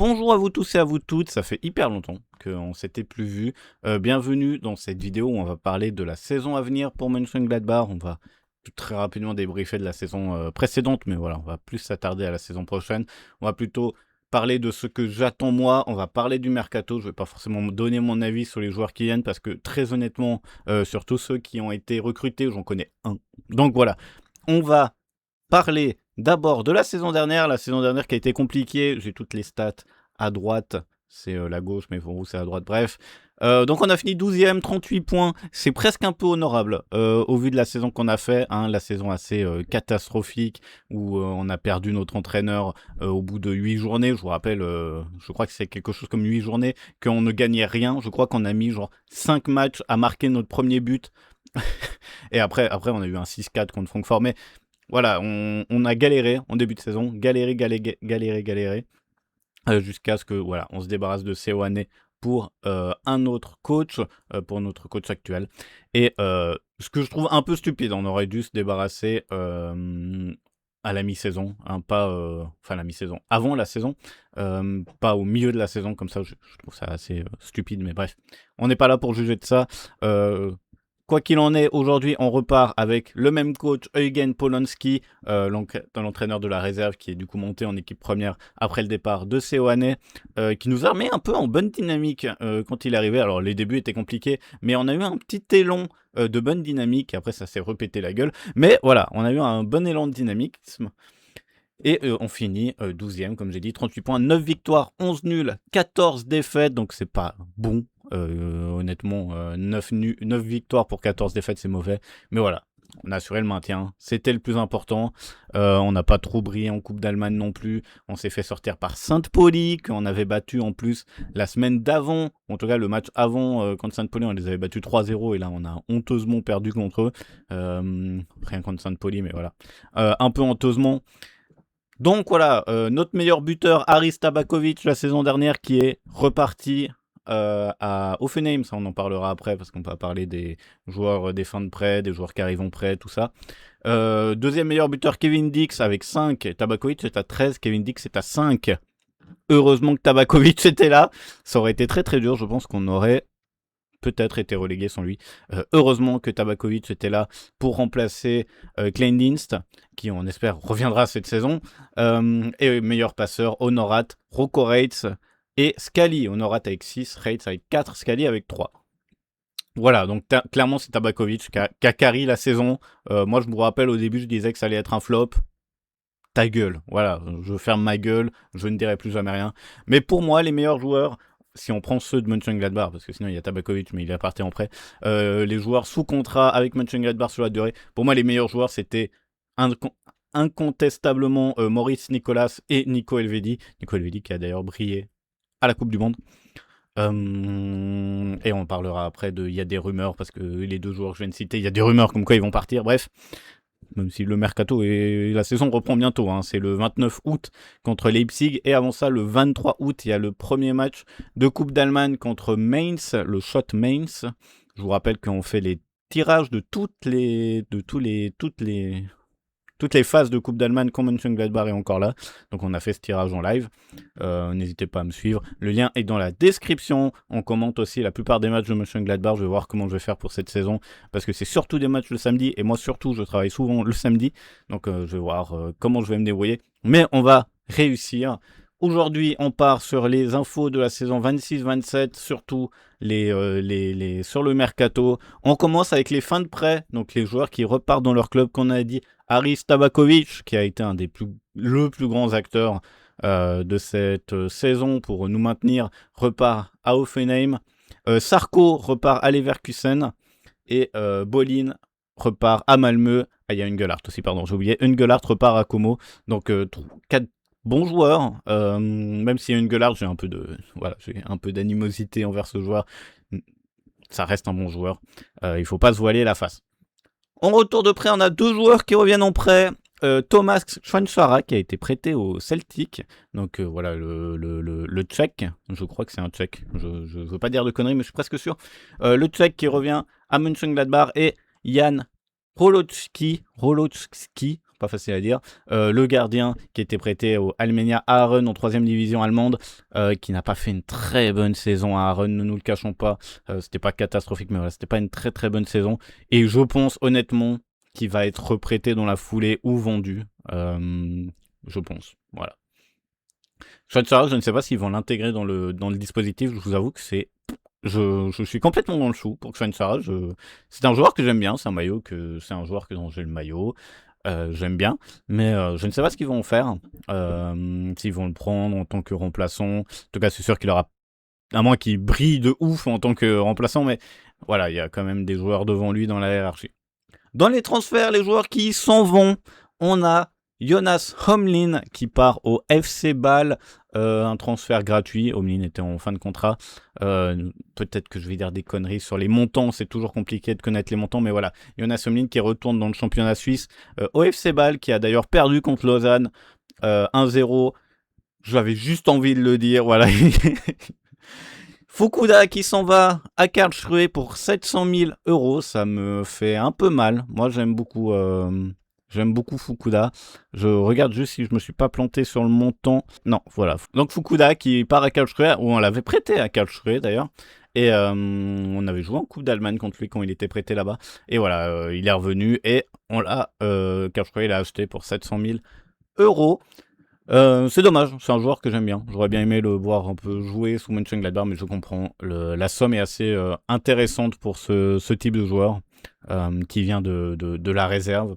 Bonjour à vous tous et à vous toutes, ça fait hyper longtemps qu'on s'était plus vu. Bienvenue dans cette vidéo où on va parler de la saison à venir pour Mönchengladbach. On va très rapidement débriefer de la saison précédente, mais voilà, on va plus s'attarder à la saison prochaine. On va plutôt parler de ce que j'attends moi, on va parler du mercato. Je vais pas forcément donner mon avis sur les joueurs qui viennent parce que très honnêtement, surtout ceux qui ont été recrutés, j'en connais un. Donc voilà, on va parler d'abord de la saison dernière qui a été compliquée. J'ai toutes les stats à droite, c'est la gauche, mais pour vous c'est à droite, bref. Donc on a fini 12e, 38 points, c'est presque un peu honorable au vu de la saison qu'on a fait, hein, la saison assez catastrophique où on a perdu notre entraîneur au bout de 8 journées, je vous rappelle, je crois que c'est quelque chose comme 8 journées, qu'on ne gagnait rien, je crois qu'on a mis genre 5 matchs à marquer notre premier but, et après on a eu un 6-4 contre Francfort, mais voilà, on a galéré en début de saison, galéré, jusqu'à ce que voilà, on se débarrasse de Seoane pour un autre coach, pour notre coach actuel. Et ce que je trouve un peu stupide, on aurait dû se débarrasser à la mi-saison, hein, pas enfin la mi-saison, avant la saison, pas au milieu de la saison, comme ça je trouve ça assez stupide, mais bref, on n'est pas là pour juger de ça. Quoi qu'il en est, aujourd'hui, on repart avec le même coach, Eugen Polonski, l'entraîneur de la réserve, qui est du coup monté en équipe première après le départ de Seoane, qui nous a remis un peu en bonne dynamique quand il est arrivé. Alors, les débuts étaient compliqués, mais on a eu un petit élan de bonne dynamique. Après, ça s'est repété la gueule. Mais voilà, on a eu un bon élan de dynamisme. Et on finit 12e, comme j'ai dit, 38 points, 9 victoires, 11 nuls, 14 défaites, donc c'est pas bon. Honnêtement, 9 victoires pour 14 défaites, c'est mauvais. Mais voilà, on a assuré le maintien, c'était le plus important. On n'a pas trop brillé en Coupe d'Allemagne non plus. On s'est fait sortir par Saint-Pauli, qu'on avait battu en plus la semaine d'avant. En tout cas, le match avant contre Saint-Pauli, on les avait battus 3-0. Et là, on a honteusement perdu contre eux. Rien contre Saint-Pauli, mais voilà. Un peu honteusement. Donc voilà, notre meilleur buteur, Haris Tabakovic, la saison dernière, qui est reparti à Hoffenheim. Ça, on en parlera après, parce qu'on va parler des joueurs des fins de prêt, des joueurs qui arrivent en prêt, tout ça. Deuxième meilleur buteur, Kevin Dix, avec 5. Tabakovic est à 13, Kevin Dix est à 5. Heureusement que Tabakovic était là. Ça aurait été très très dur, je pense qu'on aurait peut-être été relégué sans lui. Heureusement que Tabakovic était là pour remplacer Kleindienst, qui on espère reviendra cette saison. Et meilleur passeur, Honorat, Rocco Reitz et Scali. Honorat avec 6, Reitz avec 4, Scali avec 3. Voilà, donc clairement c'est Tabakovic qui a carry la saison. Moi je me rappelle au début je disais que ça allait être un flop. Ta gueule, voilà, je ferme ma gueule, je ne dirai plus jamais rien. Mais pour moi les meilleurs joueurs, si on prend ceux de Mönchengladbach, parce que sinon il y a Tabakovic, mais il est parti en prêt, les joueurs sous contrat avec Mönchengladbach sur la durée, pour moi les meilleurs joueurs c'était incontestablement Maurice Nicolas et Nico Elvedi. Nico Elvedi qui a d'ailleurs brillé à la Coupe du Monde. Et on parlera après il y a des rumeurs, parce que les deux joueurs que je viens de citer, il y a des rumeurs comme quoi ils vont partir, bref. Même si le mercato et la saison reprend bientôt, hein. C'est le 29 août contre Leipzig, et avant ça, le 23 août, il y a le premier match de Coupe d'Allemagne contre Mainz, le Schott Mainz. Je vous rappelle qu'on fait les tirages de toutes les phases de Coupe d'Allemagne quand Mönchengladbach est encore là. Donc on a fait ce tirage en live. N'hésitez pas à me suivre. Le lien est dans la description. On commente aussi la plupart des matchs de Mönchengladbach. Je vais voir comment je vais faire pour cette saison, parce que c'est surtout des matchs le samedi, et moi surtout je travaille souvent le samedi. Donc je vais voir comment je vais me débrouiller. Mais on va réussir. Aujourd'hui, on part sur les infos de la saison 26-27, surtout sur le mercato. On commence avec les fins de prêt, donc les joueurs qui repartent dans leur club, qu'on a dit. Haris Tabakovic, qui a été le plus grand acteur de cette saison pour nous maintenir, repart à Hoffenheim. Sarko repart à Leverkusen. Et Bolin repart à Malmö. Ah, il y a Ungelhardt aussi, pardon, j'ai oublié. Ungelhardt repart à Como. Donc 4 bons joueurs. Même si Ungelhardt, j'ai un peu d'animosité envers ce joueur. Ça reste un bon joueur. Il faut pas se voiler la face. En retour de prêt, on a 2 joueurs qui reviennent en prêt. Thomas Schwanzara, qui a été prêté au Celtic. Donc voilà, le Tchèque. Je crois que c'est un Tchèque. Je ne veux pas dire de conneries, mais je suis presque sûr. Le Tchèque qui revient à Mönchengladbach. Et Jan Roloczki, pas facile à dire. Le gardien qui était prêté au Almeria Aaron en 3e division allemande, qui n'a pas fait une très bonne saison à Aaron, ne nous le cachons pas. C'était pas catastrophique, mais voilà, c'était pas une très très bonne saison. Et je pense honnêtement qu'il va être reprêté dans la foulée ou vendu. Je pense, voilà. Schweitzer, je ne sais pas s'ils vont l'intégrer dans le dispositif. Je vous avoue que je suis complètement dans le chou pour Schweitzer. C'est un joueur que j'aime bien. C'est un joueur dont j'ai le maillot. J'aime bien, mais je ne sais pas ce qu'ils vont faire. S'ils vont le prendre en tant que remplaçant. En tout cas, c'est sûr qu'il aura, à moins qu'il brille de ouf en tant que remplaçant, mais voilà, il y a quand même des joueurs devant lui dans la hiérarchie. Dans les transferts, les joueurs qui s'en vont, on a Jonas Homlin qui part au FC Bâle, un transfert gratuit. Homlin était en fin de contrat. Peut-être que je vais dire des conneries sur les montants, c'est toujours compliqué de connaître les montants, mais voilà. Jonas Homlin qui retourne dans le championnat suisse au FC Bâle, qui a d'ailleurs perdu contre Lausanne 1-0. J'avais juste envie de le dire, voilà. Fukuda qui s'en va à Karlsruhe pour 700 000 €, ça me fait un peu mal. Moi j'aime beaucoup Fukuda. Je regarde juste si je me suis pas planté sur le montant. Non, voilà. Donc Fukuda qui part à Karlsruhe, où on l'avait prêté à Karlsruhe d'ailleurs. Et on avait joué en Coupe d'Allemagne contre lui quand il était prêté là-bas. Et voilà, il est revenu et Karlsruhe l'a acheté pour 700 000 €. C'est dommage, c'est un joueur que j'aime bien. J'aurais bien aimé le voir un peu jouer sous Mönchengladbach, mais je comprends. La somme est assez intéressante pour ce type de joueur qui vient de la réserve.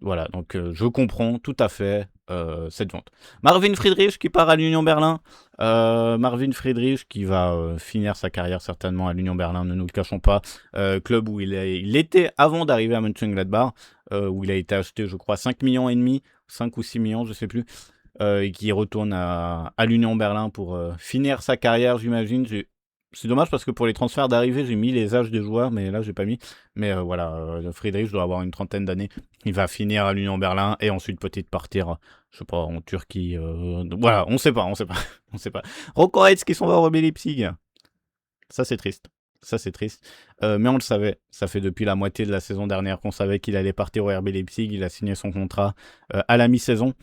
Voilà, donc je comprends tout à fait cette vente. Marvin Friedrich qui part à l'Union Berlin. Marvin Friedrich qui va finir sa carrière certainement à l'Union Berlin, ne nous le cachons pas. Club où il était avant d'arriver à Mönchengladbach, où il a été acheté, je crois, 5 millions et demi, 5 ou 6 millions, je sais plus. Et qui retourne à l'Union Berlin pour finir sa carrière, j'imagine. C'est dommage parce que pour les transferts d'arrivée, j'ai mis les âges des joueurs, mais là, j'ai pas mis. Mais voilà, Friedrich doit avoir une trentaine d'années. Il va finir à l'Union Berlin et ensuite peut-être partir, je sais pas, en Turquie. Voilà, on sait pas. On sait pas. Rocco Reitz qui s'en va au RB Leipzig. Ça, c'est triste. Mais on le savait. Ça fait depuis la moitié de la saison dernière qu'on savait qu'il allait partir au RB Leipzig. Il a signé son contrat à la mi-saison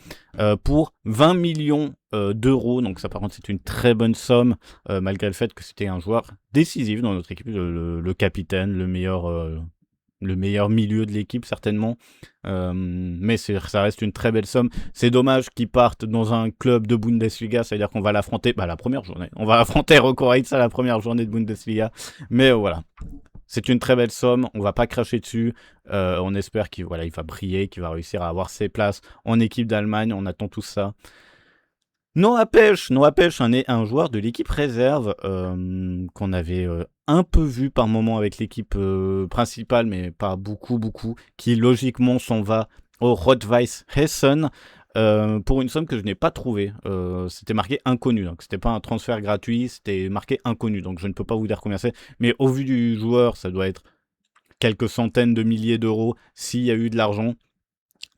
pour 20 millions d'euros. Donc ça, par contre, c'est une très bonne somme, malgré le fait que c'était un joueur décisif dans notre équipe, le capitaine, le meilleur milieu de l'équipe certainement, mais ça reste une très belle somme. C'est dommage qu'ils partent dans un club de Bundesliga, c'est-à-dire qu'on va l'affronter la première journée. On va affronter Rocco Reitz à la première journée de Bundesliga, mais voilà. C'est une très belle somme, on va pas cracher dessus. On espère qu'il va briller, qu'il va réussir à avoir ses places en équipe d'Allemagne. On attend tout ça. Noah Pesch, un joueur de l'équipe réserve qu'on avait un peu vu par moment avec l'équipe principale, mais pas beaucoup, qui logiquement s'en va au Rot-Weiss Essen pour une somme que je n'ai pas trouvée. C'était marqué inconnu, donc c'était pas un transfert gratuit, c'était marqué inconnu, donc je ne peux pas vous dire combien c'est, mais au vu du joueur, ça doit être quelques centaines de milliers d'euros s'il y a eu de l'argent.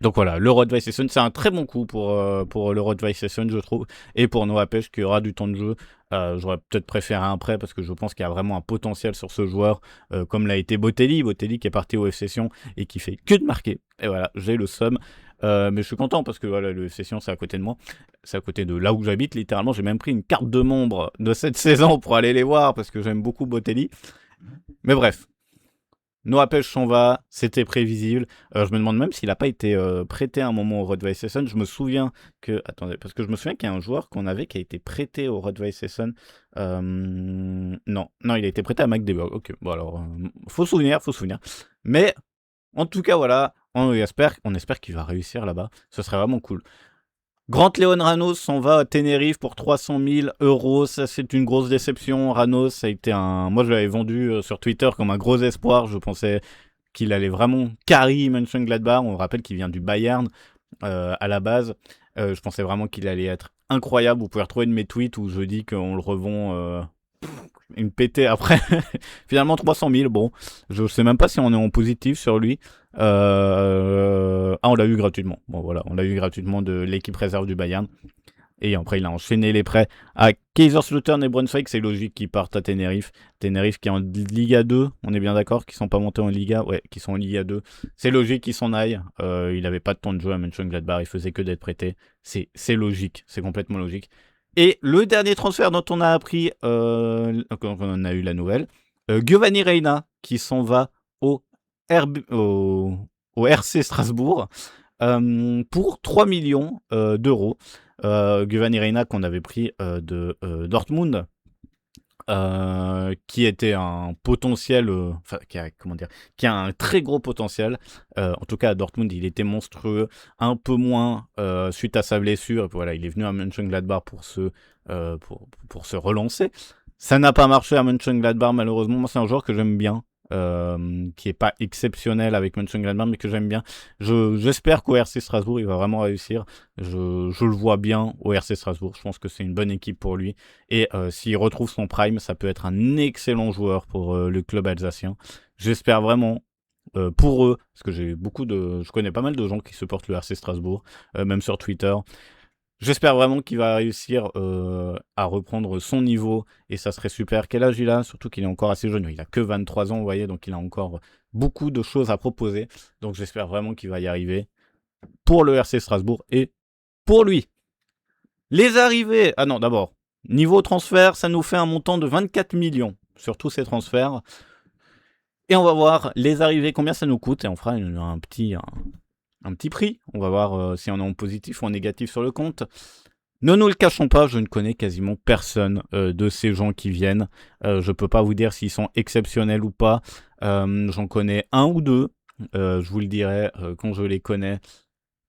Donc voilà, le Rot-Weiss Essen, c'est un très bon coup pour le Rot-Weiss Essen, je trouve, et pour Noah Pesch qui aura du temps de jeu. J'aurais peut-être préféré un prêt parce que je pense qu'il y a vraiment un potentiel sur ce joueur, comme l'a été Botelli qui est parti au FC Sion et qui fait que de marquer. Et voilà, j'ai le somme, mais je suis content parce que voilà, le FC Sion c'est à côté de moi, c'est à côté de là où j'habite littéralement. J'ai même pris une carte de membre de cette saison pour aller les voir parce que j'aime beaucoup Botelli. Mais bref. Noah Pesch s'en va, c'était prévisible. Je me demande même s'il n'a pas été prêté à un moment au Rot-Weiss Essen. Je me souviens qu'il y a un joueur qu'on avait qui a été prêté au Rot-Weiss Essen. Non, il a été prêté à Magdeburg. Ok, bon alors, faut souvenir. Mais en tout cas, voilà, on espère qu'il va réussir là-bas. Ce serait vraiment cool. Grant Leon Ramos s'en va à Tenerife pour 300 000 €. Ça, c'est une grosse déception. Ramos, ça a été moi, je l'avais vendu sur Twitter comme un gros espoir. Je pensais qu'il allait vraiment carry Mönchengladbach. On rappelle qu'il vient du Bayern à la base. Je pensais vraiment qu'il allait être incroyable. Vous pouvez retrouver de mes tweets où je dis qu'on le revend une pétée après. Finalement 300 000. Bon, je sais même pas si on est en positif sur lui. On l'a eu gratuitement. Bon voilà, on l'a eu gratuitement de l'équipe réserve du Bayern. Et après, il a enchaîné les prêts à Kaiserslautern et Brunswick. C'est logique qu'ils partent à Tenerife. Tenerife qui est en Liga 2, on est bien d'accord, qui sont pas montés en Liga. Ouais, qui sont en Liga 2. C'est logique qu'ils s'en aillent. Il n'avait pas de temps de jeu à Mönchengladbach, il faisait que d'être prêté. C'est logique, c'est complètement logique. Et le dernier transfert dont on a appris, quand on a eu la nouvelle, Giovanni Reina, qui s'en va au RC Strasbourg pour 3 millions d'euros. Giovanni Reina qu'on avait pris de Dortmund, qui était un potentiel, qui a un très gros potentiel. En tout cas à Dortmund il était monstrueux, un peu moins suite à sa blessure. Et puis, voilà, il est venu à Mönchengladbach pour se relancer. Ça n'a pas marché à Mönchengladbach malheureusement. Moi c'est un joueur que j'aime bien. Qui est pas exceptionnel avec Mönchengladbach mais que j'aime bien. J'espère qu'au RC Strasbourg il va vraiment réussir. Je le vois bien au RC Strasbourg. Je pense que c'est une bonne équipe pour lui et s'il retrouve son prime ça peut être un excellent joueur pour le club alsacien. J'espère vraiment pour eux, parce que je connais pas mal de gens qui supportent le RC Strasbourg, même sur Twitter. J'espère vraiment qu'il va réussir à reprendre son niveau et ça serait super. Quel âge il a? Surtout qu'il est encore assez jeune, il a que 23 ans, vous voyez, donc il a encore beaucoup de choses à proposer. Donc j'espère vraiment qu'il va y arriver pour le RC Strasbourg et pour lui. Les arrivées, ah non, d'abord, niveau transfert, ça nous fait un montant de 24 millions sur tous ces transferts. Et on va voir les arrivées, combien ça nous coûte et on fera un petit prix. On va voir si on est en positif ou en négatif sur le compte. Ne nous le cachons pas, je ne connais quasiment personne de ces gens qui viennent. Je peux pas vous dire s'ils sont exceptionnels ou pas. J'en connais un ou deux. Je vous le dirai quand je les connais.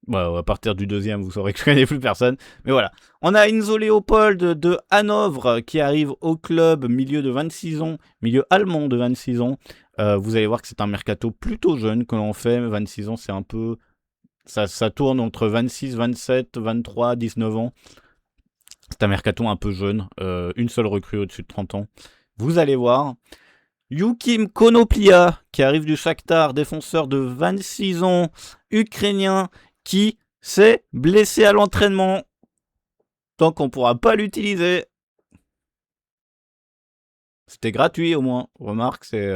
Bon, à partir du deuxième, vous saurez que je connais plus personne. Mais voilà. On a Enzo Leopold de Hanovre qui arrive au club, milieu de 26 ans, milieu allemand de 26 ans. Vous allez voir que c'est un mercato plutôt jeune que l'on fait. 26 ans, c'est un peu... Ça tourne entre 26, 27, 23, 19 ans. C'est un mercato un peu jeune. Une seule recrue au-dessus de 30 ans. Vous allez voir. Youkim Konoplia, qui arrive du Shakhtar, défenseur de 26 ans, ukrainien, qui s'est blessé à l'entraînement. Tant qu'on ne pourra pas l'utiliser. C'était gratuit au moins. Remarque, c'est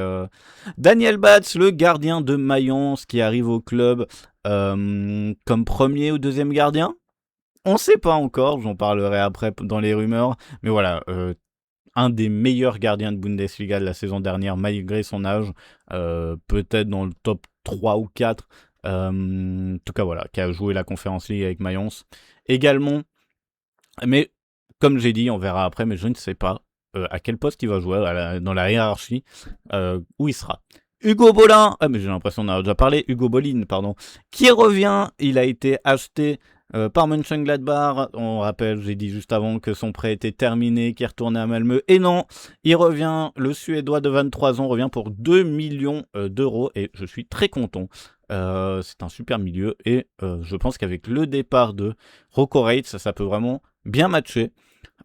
Daniel Batz, le gardien de Mayence, qui arrive au club comme premier ou deuxième gardien. On ne sait pas encore, j'en parlerai après dans les rumeurs. Mais voilà, un des meilleurs gardiens de Bundesliga de la saison dernière, malgré son âge. Peut-être dans le top 3 ou 4. En tout cas, voilà, qui a joué la Conference League avec Mayence. Également, mais comme j'ai dit, on verra après, mais je ne sais pas à quel poste il va jouer dans la hiérarchie, où il sera. Hugo Bolin, mais j'ai l'impression qu'on en a déjà parlé, Hugo Bolin, pardon, qui revient, il a été acheté par Mönchengladbach. On rappelle, j'ai dit juste avant que son prêt était terminé, qu'il retournait à Malmö, et non, il revient, le Suédois de 23 ans revient pour 2 millions d'euros, et je suis très content. C'est un super milieu, et je pense qu'avec le départ de Rocco Reitz, ça peut vraiment bien matcher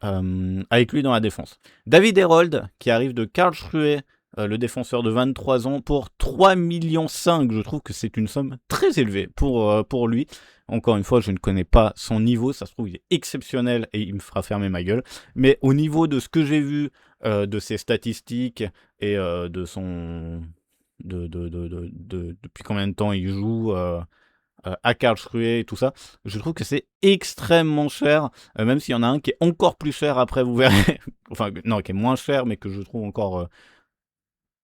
avec lui dans la défense. David Herold, qui arrive de Karlsruhe, le défenseur de 23 ans, pour 3,5 millions. Je trouve que c'est une somme très élevée pour lui. Encore une fois, je ne connais pas son niveau. Ça se trouve, il est exceptionnel et il me fera fermer ma gueule. Mais au niveau de ce que j'ai vu, de ses statistiques et de son... depuis combien de temps il joue à Karlsruhe et tout ça, je trouve que c'est extrêmement cher, même s'il y en a un qui est encore plus cher après, vous verrez. Enfin, non, qui est moins cher, mais que je trouve encore...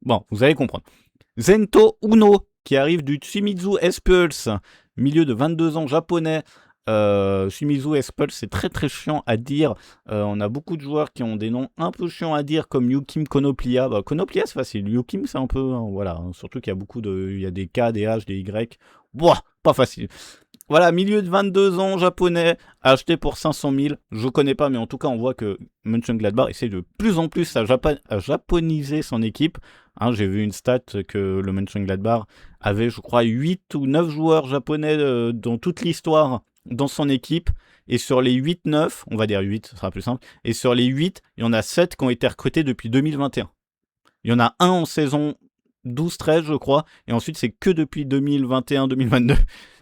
Bon, vous allez comprendre. Zento Uno, qui arrive du Shimizu S-Pulse, milieu de 22 ans japonais. Shimizu S-Pulse, c'est très très chiant à dire. On a beaucoup de joueurs qui ont des noms un peu chiants à dire, comme Youkim Konoplia. Konoplia, c'est facile. Youkim, c'est un peu... voilà, surtout qu'il y a il y a des K, des H, des Y. Boah, pas facile. Voilà, milieu de 22 ans, japonais, acheté pour 500 000. Je connais pas, mais en tout cas, on voit que Mönchengladbach essaie de plus en plus à japoniser son équipe. Hein, j'ai vu une stat que le Mönchengladbach avait, je crois, 8 ou 9 joueurs japonais dans toute l'histoire dans son équipe. Et sur les 8-9, on va dire 8, ce sera plus simple. Et sur les 8, il y en a 7 qui ont été recrutés depuis 2021. Il y en a un en saison 12-13, je crois. Et ensuite, c'est que depuis 2021-2022.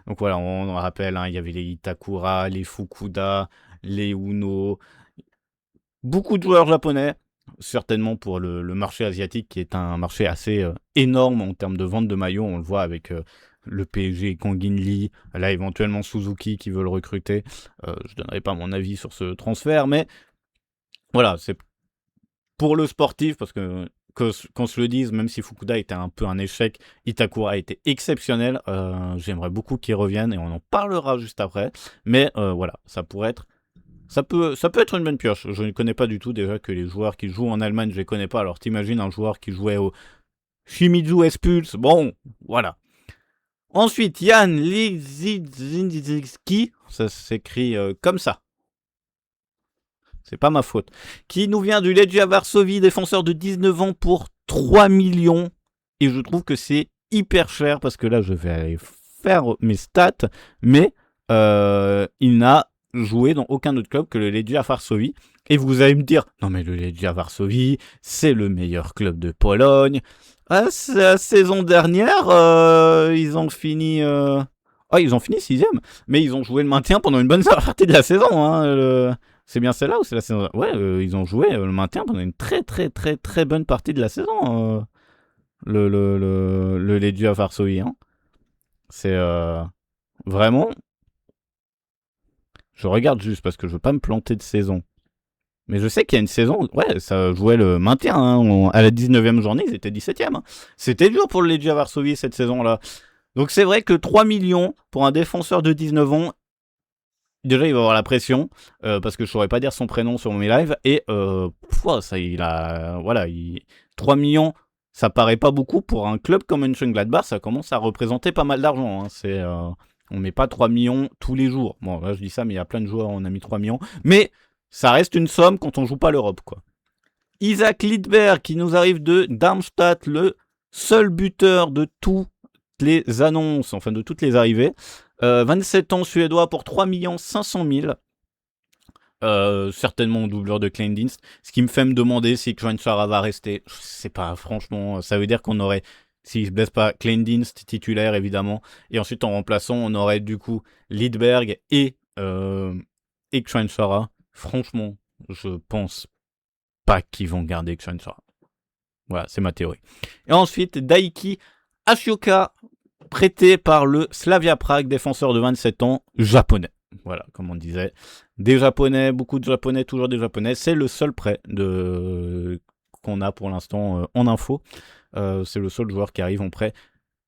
Donc voilà, on rappelle, hein, il y avait les Itakura, les Fukuda, les Uno, beaucoup de joueurs japonais, certainement pour le marché asiatique qui est un marché assez énorme en termes de vente de maillots. On le voit avec le PSG, Kang In Lee, là éventuellement Suzuki qui veut le recruter. Je donnerai pas mon avis sur ce transfert, mais voilà, c'est pour le sportif, parce que qu'on se le dise, même si Fukuda était un peu un échec, Itakura a été exceptionnel. J'aimerais beaucoup qu'il revienne et on en parlera juste après. Mais voilà, ça pourrait être ça peut être une bonne pioche. Je ne connais pas du tout déjà que les joueurs qui jouent en Allemagne, je les connais pas. Alors t'imagines un joueur qui jouait au Shimizu S-Pulse. Bon, voilà. Ensuite, Jan Lizinski, ça s'écrit comme ça. C'est pas ma faute. Qui nous vient du Legia Varsovie, défenseur de 19 ans pour 3 millions. Et je trouve que c'est hyper cher parce que là, je vais aller faire mes stats. Mais il n'a joué dans aucun autre club que le Legia Varsovie. Et vous allez me dire, non mais le Legia Varsovie, c'est le meilleur club de Pologne. La saison dernière, ils ont fini... ils ont fini 6ème, mais ils ont joué le maintien pendant une bonne partie de la saison. Hein, C'est bien celle-là ou c'est la saison? Ouais, ils ont joué le maintien pendant une très très très très bonne partie de la saison. Le Legia Varsovie. Hein. C'est vraiment... Je regarde juste parce que je veux pas me planter de saison. Mais je sais qu'il y a une saison, ouais, ça jouait le maintien. Hein. À la 19e journée, ils étaient 17e. Hein. C'était dur pour le Legia Varsovie cette saison-là. Donc c'est vrai que 3 millions pour un défenseur de 19 ans, déjà il va avoir la pression, parce que je ne saurais pas dire son prénom sur mes lives. Et ça, il a, voilà, 3 millions, ça paraît pas beaucoup pour un club comme Mönchengladbach, ça commence à représenter pas mal d'argent. Hein. On met pas 3 millions tous les jours. Bon, là je dis ça, mais il y a plein de joueurs, on a mis 3 millions. Mais ça reste une somme quand on joue pas l'Europe, quoi. Isaac Lidberg qui nous arrive de Darmstadt, le seul buteur de toutes les annonces, enfin de toutes les arrivées. 27 ans suédois pour 3 500 000. Certainement doubleur de Kleindienst. Ce qui me fait me demander si Kranjčara va rester. Je sais pas, franchement, ça veut dire qu'on aurait, s'il se blesse pas, Kleindienst titulaire évidemment. Et ensuite en remplaçant, on aurait du coup Lidberg et Kranjčara. Franchement, je pense pas qu'ils vont garder Kranjčara. Voilà, c'est ma théorie. Et ensuite, Daiki Ashioka, prêté par le Slavia Prague, défenseur de 27 ans, japonais. Voilà, comme on disait. Des japonais, beaucoup de japonais, toujours des japonais. C'est le seul prêt qu'on a pour l'instant en info. C'est le seul joueur qui arrive en prêt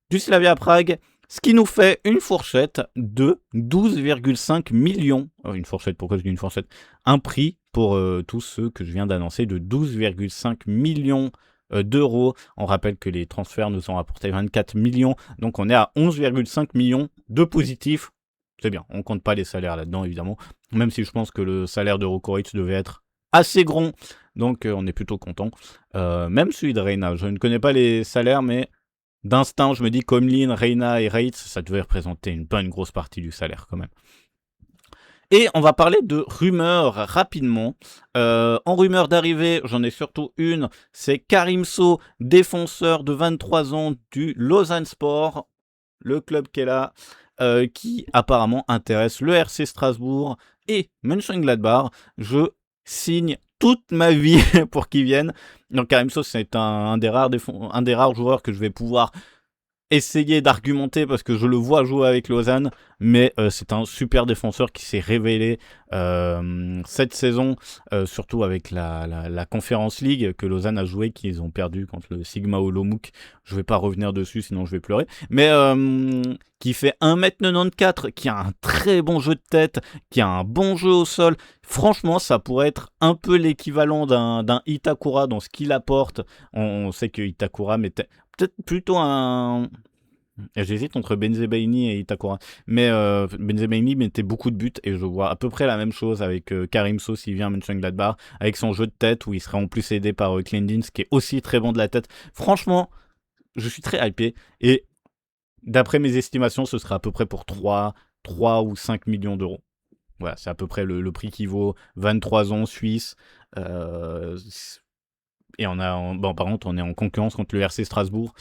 du Slavia Prague. Ce qui nous fait une fourchette de 12,5 millions. Une fourchette, pourquoi je dis une fourchette? Un prix pour tous ceux que je viens d'annoncer de 12,5 millions d'euros. On rappelle que les transferts nous ont rapporté 24 millions. Donc on est à 11,5 millions de positifs. C'est bien, on compte pas les salaires là-dedans évidemment. Même si je pense que le salaire de Rokoric devait être assez grand. Donc on est plutôt content. Même celui de Reina. Je ne connais pas les salaires, mais d'instinct, je me dis Komlin, Reina et Reitz, ça devait représenter une bonne grosse partie du salaire quand même. Et on va parler de rumeurs rapidement. En rumeur d'arrivée, j'en ai surtout une. C'est Karim Sow, défenseur de 23 ans du Lausanne Sport, le club qui est là, qui apparemment intéresse le RC Strasbourg et Mönchengladbach. Je signe toute ma vie pour qu'ils viennent. Donc Karim Sow, c'est un des rares joueurs que je vais pouvoir essayer d'argumenter parce que je le vois jouer avec Lausanne, mais c'est un super défenseur qui s'est révélé cette saison, surtout avec la Conference League que Lausanne a joué, qu'ils ont perdu contre le Sigma Olomouc. Je vais pas revenir dessus, sinon je vais pleurer. Mais qui fait 1m94, qui a un très bon jeu de tête, qui a un bon jeu au sol. Franchement, ça pourrait être un peu l'équivalent d'un Itakura dans ce qu'il apporte. On sait que Itakura mettait peut-être plutôt un... J'hésite entre Benzebaini et Itakura. Mais Benzebaini mettait beaucoup de buts et je vois à peu près la même chose avec Karim Sow s'il vient à Mönchengladbach, avec son jeu de tête où il serait en plus aidé par Kleindienst qui est aussi très bon de la tête. Franchement, je suis très hypé et d'après mes estimations, ce sera à peu près pour 3 ou 5 millions d'euros. Voilà, c'est à peu près le prix qui vaut 23 ans suisse. Et par contre, on est en concurrence contre le RC Strasbourg,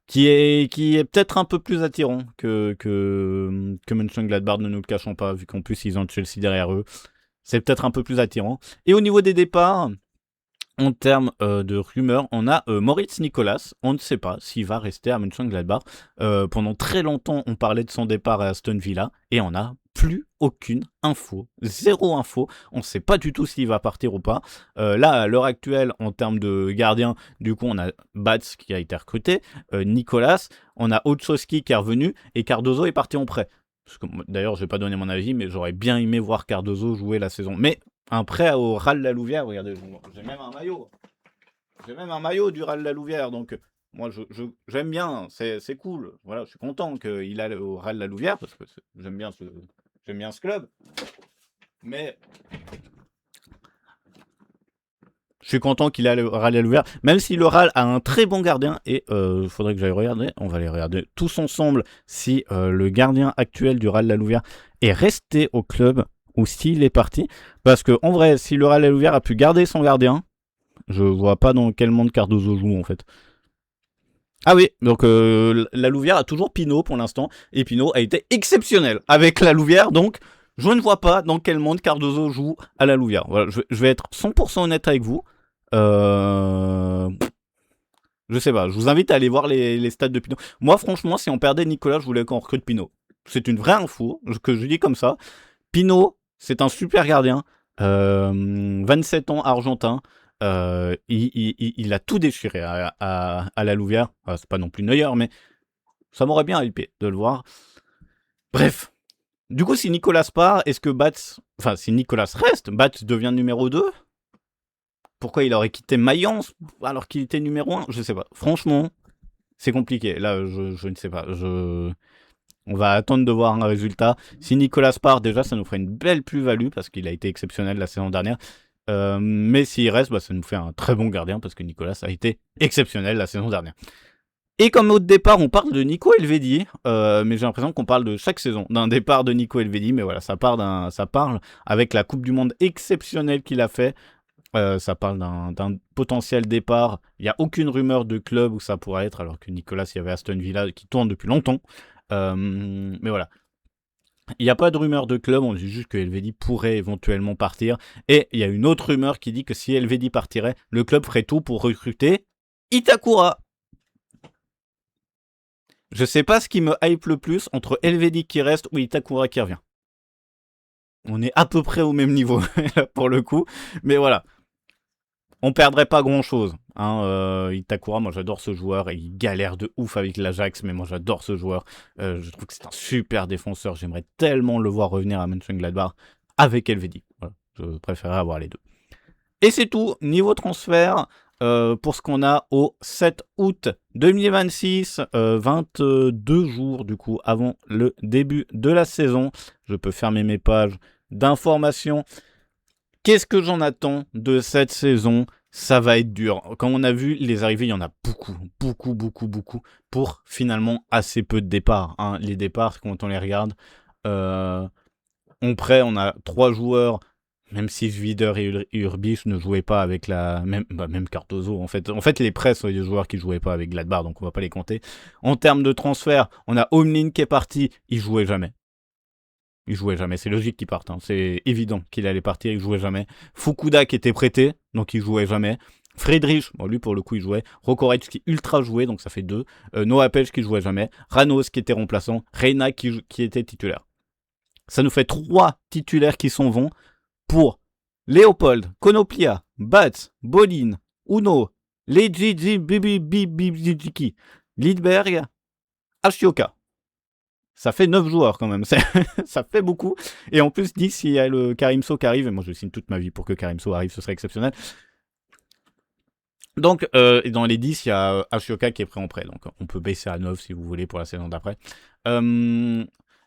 qui est peut-être un peu plus attirant que Mönchengladbach, ne nous le cachons pas, vu qu'en plus ils ont Chelsea derrière eux. c'est peut-être un peu plus attirant. Et au niveau des départs, en termes de rumeurs, on a Moritz Nicolas. On ne sait pas s'il va rester à Mönchengladbach. Pendant très longtemps, on parlait de son départ à Aston Villa et on n'a plus aucune info. Zéro info. On ne sait pas du tout s'il va partir ou pas. Là, à l'heure actuelle, en termes de gardien, du coup, on a Bats qui a été recruté, Nicolas, on a Olszewski qui est revenu et Cardozo est parti en prêt. D'ailleurs, je vais pas donner mon avis, mais j'aurais bien aimé voir Cardozo jouer la saison. Mais un prêt au RAL La Louvière, regardez, j'ai même un maillot. J'ai même un maillot du RAL La Louvière, donc moi j'aime bien, c'est cool. Voilà, je suis content qu'il aille au RAL La Louvière parce que j'aime bien ce club. Mais je suis content qu'il aille au RAL La Louvière, même si le RAL a un très bon gardien et il faudrait que j'aille regarder. On va les regarder tous ensemble si le gardien actuel du RAL La Louvière est resté au club ou s'il est parti. Parce que en vrai, si le RAL La Louvière a pu garder son gardien, je vois pas dans quel monde Cardozo joue en fait. Ah oui, donc la Louvière a toujours Pinot pour l'instant, et Pinot a été exceptionnel avec la Louvière, donc je ne vois pas dans quel monde Cardozo joue à la Louvière. Voilà, je vais être 100% honnête avec vous. Je sais pas, je vous invite à aller voir les stats de Pinot. Moi franchement, si on perdait Nicolas, je voulais qu'on recrute Pinot. C'est une vraie info que je dis comme ça. Pinot, c'est un super gardien, 27 ans, argentin. Il a tout déchiré à la Louvière. C'est pas non plus Neuer, mais ça m'aurait bien hypé de le voir. Bref. Du coup, si Nicolas part, est-ce que Bats... Enfin, si Nicolas reste, Bats devient numéro 2 ? Pourquoi il aurait quitté Mayence alors qu'il était numéro 1 ? Je sais pas. Franchement, c'est compliqué. Là, je ne sais pas. On va attendre de voir un résultat. Si Nicolas part, déjà, ça nous ferait une belle plus-value parce qu'il a été exceptionnel la saison dernière. Mais s'il reste, ça nous fait un très bon gardien parce que Nicolas a été exceptionnel la saison dernière. Et comme au départ, on parle de Nico Elvedi, mais j'ai l'impression qu'on parle de chaque saison d'un départ de Nico Elvedi, mais voilà, ça parle avec la Coupe du Monde exceptionnelle qu'il a fait. Ça parle d'un potentiel départ. Il n'y a aucune rumeur de club où ça pourrait être, alors que Nicolas, il y avait Aston Villa qui tourne depuis longtemps. Mais voilà. Il n'y a pas de rumeur de club, on dit juste que Elvedi pourrait éventuellement partir. Et il y a une autre rumeur qui dit que si Elvedi partirait, le club ferait tout pour recruter Itakura. Je sais pas ce qui me hype le plus entre Elvedi qui reste ou Itakura qui revient. On est à peu près au même niveau pour le coup, mais voilà. On perdrait pas grand chose. Itakura, moi j'adore ce joueur et il galère de ouf avec l'Ajax, mais moi j'adore ce joueur. Je trouve que c'est un super défenseur. J'aimerais tellement le voir revenir à Mönchengladbach avec Elvedi. Voilà. Je préférerais avoir les deux. Et c'est tout. Niveau transfert, pour ce qu'on a au 7 août 2026, 22 jours du coup avant le début de la saison. Je peux fermer mes pages d'informations. Qu'est-ce que j'en attends de cette saison ? Ça va être dur. Comme on a vu, les arrivées, il y en a beaucoup, pour finalement assez peu de départs. Les départs, quand on les regarde, en prêt, on a 3 joueurs, même si Vider et Urbich ne jouaient pas avec même Cardozo. En fait, les prêts sont des joueurs qui ne jouaient pas avec Gladbach, donc on ne va pas les compter. En termes de transfert, on a Omlin qui est parti, il jouait jamais. C'est logique qu'il parte. C'est évident qu'il allait partir, il jouait jamais. Fukuda qui était prêté, donc il jouait jamais. Friedrich, lui pour le coup il jouait. Rokoretz qui ultra jouait, donc ça fait 2. Noah Pech qui jouait jamais. Ranos qui était remplaçant. Reina qui était titulaire. Ça nous fait 3 titulaires qui s'en vont pour Léopold, Konoplia, Bats, Bolin, Uno, Leiji, Lidberg, Ashioka. Ça fait 9 joueurs quand même, ça fait beaucoup. Et en plus, 10, il y a le Karimso qui arrive. Et moi, je signe toute ma vie pour que Karimso arrive, ce serait exceptionnel. Donc, dans les 10, il y a Ashioka qui est prêt en prêt. Donc, on peut baisser à 9 si vous voulez pour la saison d'après.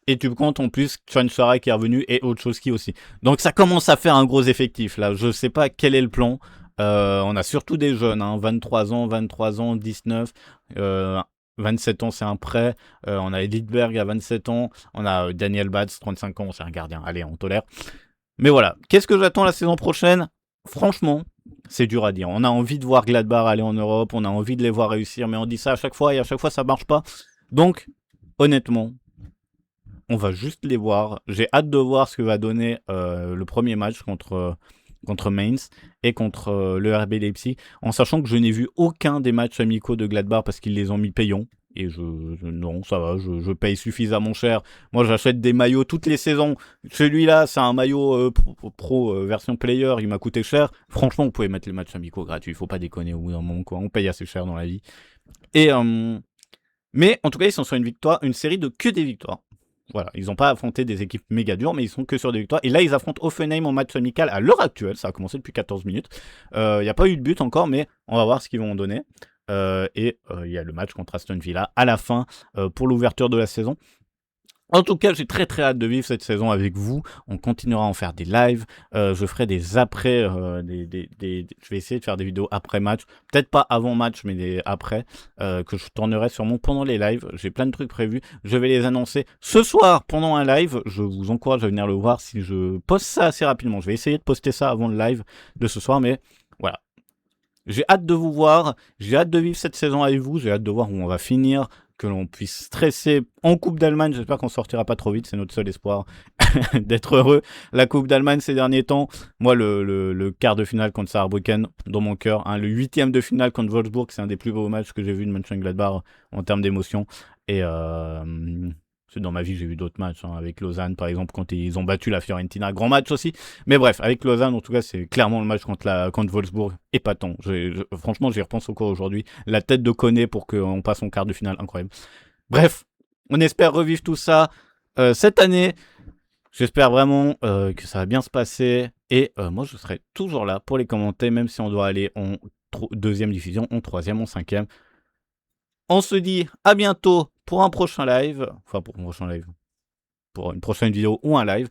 Et tu comptes en plus Chansara qui est revenu et Olszewski aussi. Donc, ça commence à faire un gros effectif là. Je sais pas quel est le plan. On a surtout des jeunes, 23 ans, 19. 27 ans, c'est un prêt. On a Lidberg à 27 ans. On a Daniel Bats, 35 ans, c'est un gardien. Allez, on tolère. Mais voilà. Qu'est-ce que j'attends la saison prochaine ? Franchement, c'est dur à dire. On a envie de voir Gladbach aller en Europe. On a envie de les voir réussir. Mais on dit ça à chaque fois et à chaque fois, ça marche pas. Donc, honnêtement, on va juste les voir. J'ai hâte de voir ce que va donner le premier match contre Mainz et contre le RB Leipzig, en sachant que je n'ai vu aucun des matchs amicaux de Gladbach parce qu'ils les ont mis payants. Et non, ça va, je paye suffisamment cher. Moi, j'achète des maillots toutes les saisons. Celui-là, c'est un maillot pro version player, il m'a coûté cher. Franchement, vous pouvez mettre les matchs amicaux gratuits, il faut pas déconner au bout d'un moment, quoi. On paye assez cher dans la vie. Et, mais en tout cas, ils sont sur une série de que des victoires. Voilà, ils n'ont pas affronté des équipes méga dures, mais ils sont que sur des victoires. Et là, ils affrontent Hoffenheim en match amical à l'heure actuelle. Ça a commencé depuis 14 minutes. Il n'y a pas eu de but encore, mais on va voir ce qu'ils vont en donner. Et il y a le match contre Aston Villa à la fin pour l'ouverture de la saison. En tout cas, j'ai très très hâte de vivre cette saison avec vous. On continuera à en faire des lives. Je ferai des après, je vais essayer de faire des vidéos après match. Peut-être pas avant match, mais des après, que je tournerai sûrement pendant les lives. J'ai plein de trucs prévus. Je vais les annoncer ce soir pendant un live. Je vous encourage à venir le voir si je poste ça assez rapidement. Je vais essayer de poster ça avant le live de ce soir, mais voilà. J'ai hâte de vous voir, j'ai hâte de vivre cette saison avec vous, j'ai hâte de voir où on va finir, que l'on puisse stresser en Coupe d'Allemagne. J'espère qu'on sortira pas trop vite, c'est notre seul espoir d'être heureux. La Coupe d'Allemagne ces derniers temps, moi le quart de finale contre Saarbrücken dans mon cœur, hein, le 8e de finale contre Wolfsburg, c'est un des plus beaux matchs que j'ai vu de Mönchengladbach en termes d'émotion. Et dans ma vie, j'ai vu d'autres matchs, hein, avec Lausanne, par exemple, quand ils ont battu la Fiorentina. Grand match aussi. Mais bref, avec Lausanne, en tout cas, c'est clairement le match contre Wolfsburg épatant. Franchement, j'y repense encore aujourd'hui. La tête de Koné pour qu'on passe en quart de finale, incroyable. Bref, on espère revivre tout ça cette année. J'espère vraiment que ça va bien se passer. Et moi, je serai toujours là pour les commenter, même si on doit aller en deuxième division, en troisième, en cinquième. On se dit à bientôt pour un prochain live. Enfin, pour un prochain live. Pour une prochaine vidéo ou un live.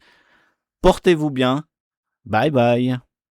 Portez-vous bien. Bye bye.